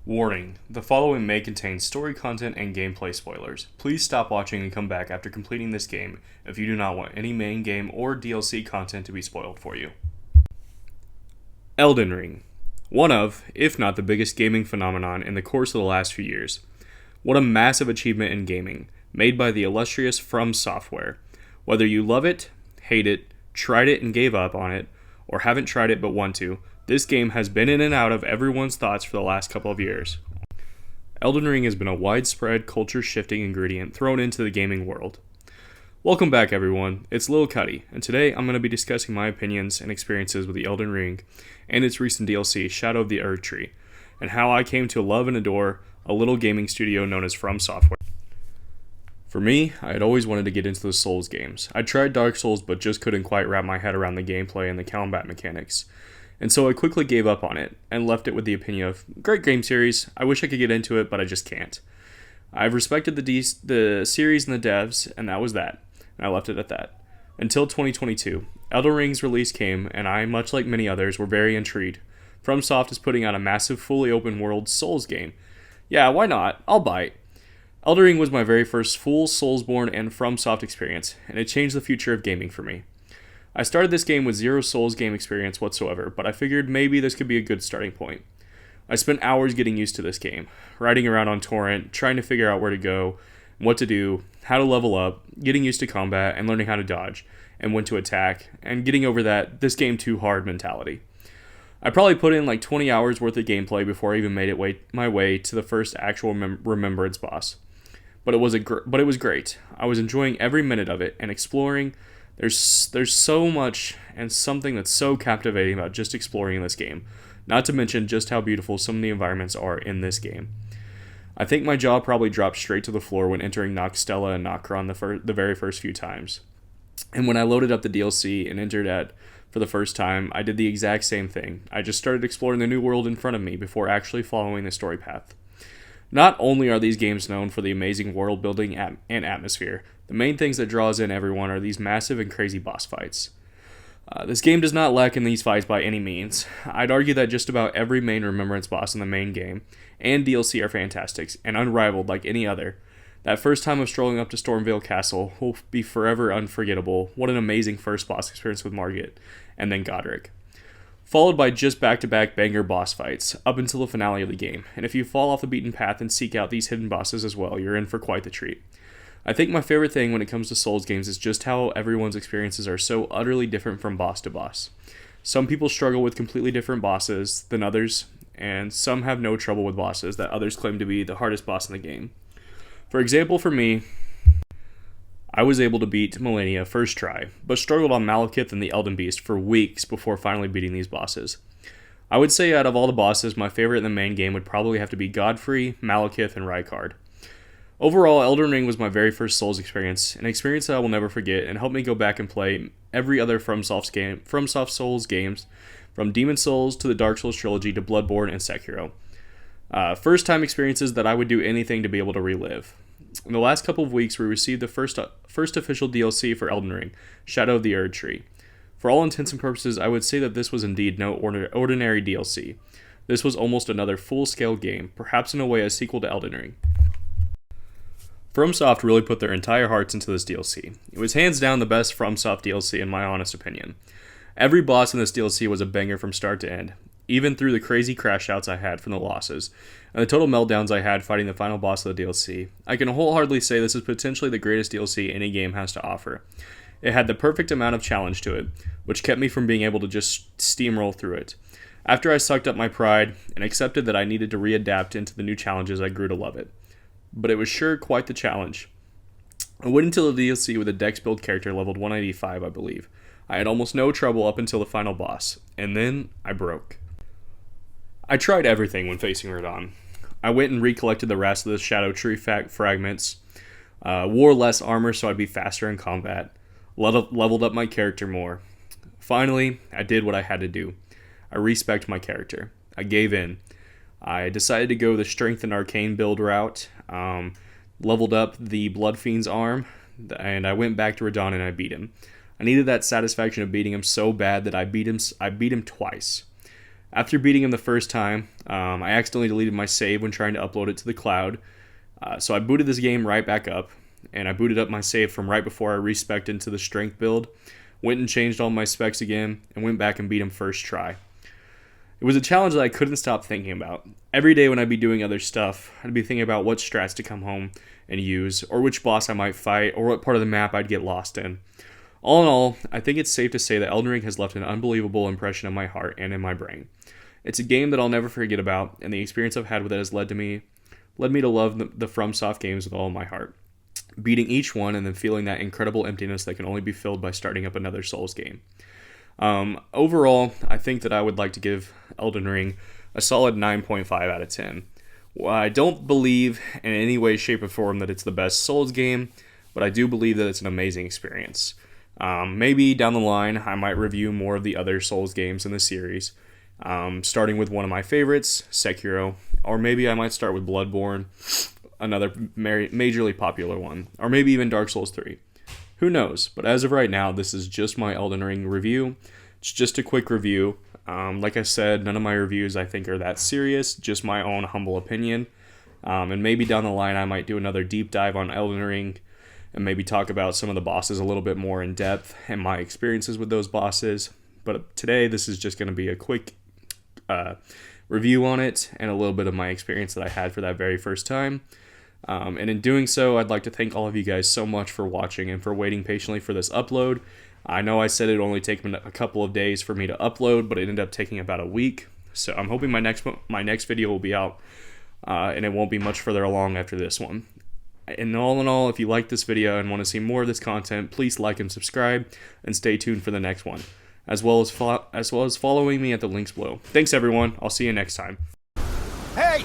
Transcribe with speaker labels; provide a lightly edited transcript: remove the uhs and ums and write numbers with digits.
Speaker 1: Warning: the following may contain story content and gameplay spoilers. Please stop watching and come back after completing this game if you do not want any main game or DLC content to be spoiled for you. Elden Ring. One of, if not the biggest gaming phenomenon in the course of the last few years. What a massive achievement in gaming, made by the illustrious From Software. Whether you love it, hate it, tried it and gave up on it, or haven't tried it but want to, this game has been in and out of everyone's thoughts for the last couple of years. Elden Ring has been a widespread, culture-shifting ingredient thrown into the gaming world. Welcome back, everyone. It's Lil Cutty, and today I'm going to be discussing my opinions and experiences with the Elden Ring and its recent DLC, Shadow of the Erdtree, and how I came to love and adore a little gaming studio known as From Software. For me, I had always wanted to get into the Souls games. I tried Dark Souls, but just couldn't quite wrap my head around the gameplay and the combat mechanics. And so I quickly gave up on it, and left it with the opinion of, great game series, I wish I could get into it, but I just can't. I've respected the series and the devs, and that was that, and I left it at that. Until 2022, Elden Ring's release came, and I, much like many others, were very intrigued. FromSoft is putting out a massive, fully open world Souls game. Yeah, why not? I'll bite. Elden Ring was my very first full Soulsborne and FromSoft experience, and it changed the future of gaming for me. I started this game with zero Souls game experience whatsoever, but I figured maybe this could be a good starting point. I spent hours getting used to this game, riding around on torrent, trying to figure out where to go, what to do, how to level up, getting used to combat, and learning how to dodge, and when to attack, and getting over that this game too hard mentality. I probably put in like 20 hours worth of gameplay before I even made my way to the first actual Remembrance boss. But it was great. I was enjoying every minute of it and exploring. There's so much and something that's so captivating about just exploring in this game, not to mention just how beautiful some of the environments are in this game. I think my jaw probably dropped straight to the floor when entering Noxtella and Nokron the very first few times. And when I loaded up the DLC and entered it for the first time, I did the exact same thing. I just started exploring the new world in front of me before actually following the story path. Not only are these games known for the amazing world building and atmosphere, the main things that draws in everyone are these massive and crazy boss fights. This game does not lack in these fights by any means. I'd argue that just about every main Remembrance boss in the main game and DLC are fantastic and unrivaled like any other. That first time of strolling up to Stormvale Castle will be forever unforgettable. What an amazing first boss experience with Margit, and then Godric. Followed by just back-to-back banger boss fights, up until the finale of the game, and if you fall off the beaten path and seek out these hidden bosses as well, you're in for quite the treat. I think my favorite thing when it comes to Souls games is just how everyone's experiences are so utterly different from boss to boss. Some people struggle with completely different bosses than others, and some have no trouble with bosses that others claim to be the hardest boss in the game. For example, for me, I was able to beat Malenia first try, but struggled on Malekith and the Elden Beast for weeks before finally beating these bosses. I would say out of all the bosses, my favorite in the main game would probably have to be Godfrey, Malekith, and Rykard. Overall, Elden Ring was my very first Souls experience, an experience that I will never forget and helped me go back and play every other FromSoft Souls games, from Demon Souls to the Dark Souls trilogy to Bloodborne and Sekiro. First time experiences that I would do anything to be able to relive. In the last couple of weeks, we received the first official DLC for Elden Ring, Shadow of the Erdtree. For all intents and purposes, I would say that this was indeed no ordinary DLC. This was almost another full-scale game, perhaps in a way a sequel to Elden Ring. FromSoft really put their entire hearts into this DLC. It was hands down the best FromSoft DLC in my honest opinion. Every boss in this DLC was a banger from start to end, even through the crazy crash outs I had from the losses, and the total meltdowns I had fighting the final boss of the DLC. I can wholeheartedly say this is potentially the greatest DLC any game has to offer. It had the perfect amount of challenge to it, which kept me from being able to just steamroll through it. After I sucked up my pride and accepted that I needed to readapt into the new challenges, I grew to love it. But it was sure quite the challenge. I went into the DLC with a dex build character leveled 185, I believe. I had almost no trouble up until the final boss, and then I broke. I tried everything when facing Radahn. I went and recollected the rest of the Shadow Tree fragments, wore less armor so I'd be faster in combat, leveled up my character more. Finally, I did what I had to do. I respected my character. I gave in. I decided to go the Strength and Arcane build route, leveled up the Blood Fiend's arm, and I went back to Radahn and I beat him. I needed that satisfaction of beating him so bad that I beat him twice. After beating him the first time, I accidentally deleted my save when trying to upload it to the cloud. So I booted this game right back up, and I booted up my save from right before I respec'd into the strength build, went and changed all my specs again, and went back and beat him first try. It was a challenge that I couldn't stop thinking about. Every day when I'd be doing other stuff, I'd be thinking about what strats to come home and use, or which boss I might fight, or what part of the map I'd get lost in. All in all, I think it's safe to say that Elden Ring has left an unbelievable impression in my heart and in my brain. It's a game that I'll never forget about, and the experience I've had with it has led me to love the FromSoft games with all of my heart. Beating each one and then feeling that incredible emptiness that can only be filled by starting up another Souls game. Overall, I think that I would like to give Elden Ring a solid 9.5 out of 10. Well, I don't believe in any way, shape, or form that it's the best Souls game, but I do believe that it's an amazing experience. Maybe down the line, I might review more of the other Souls games in the series, starting with one of my favorites, Sekiro, or maybe I might start with Bloodborne, another majorly popular one, or maybe even Dark Souls 3. Who knows? But as of right now, this is just my Elden Ring review. It's just a quick review. Like I said, none of my reviews I think are that serious, just my own humble opinion. And maybe down the line I might do another deep dive on Elden Ring and maybe talk about some of the bosses a little bit more in depth and my experiences with those bosses. But today this is just going to be a quick review on it and a little bit of my experience that I had for that very first time. And in doing so, I'd like to thank all of you guys so much for watching and for waiting patiently for this upload. I know I said it would only take a couple of days for me to upload, but it ended up taking about a week. So I'm hoping my next video will be out, and it won't be much further along after this one. And all in all, if you like this video and want to see more of this content, please like and subscribe, and stay tuned for the next one, as well as following me at the links below. Thanks everyone. I'll see you next time.
Speaker 2: Hey!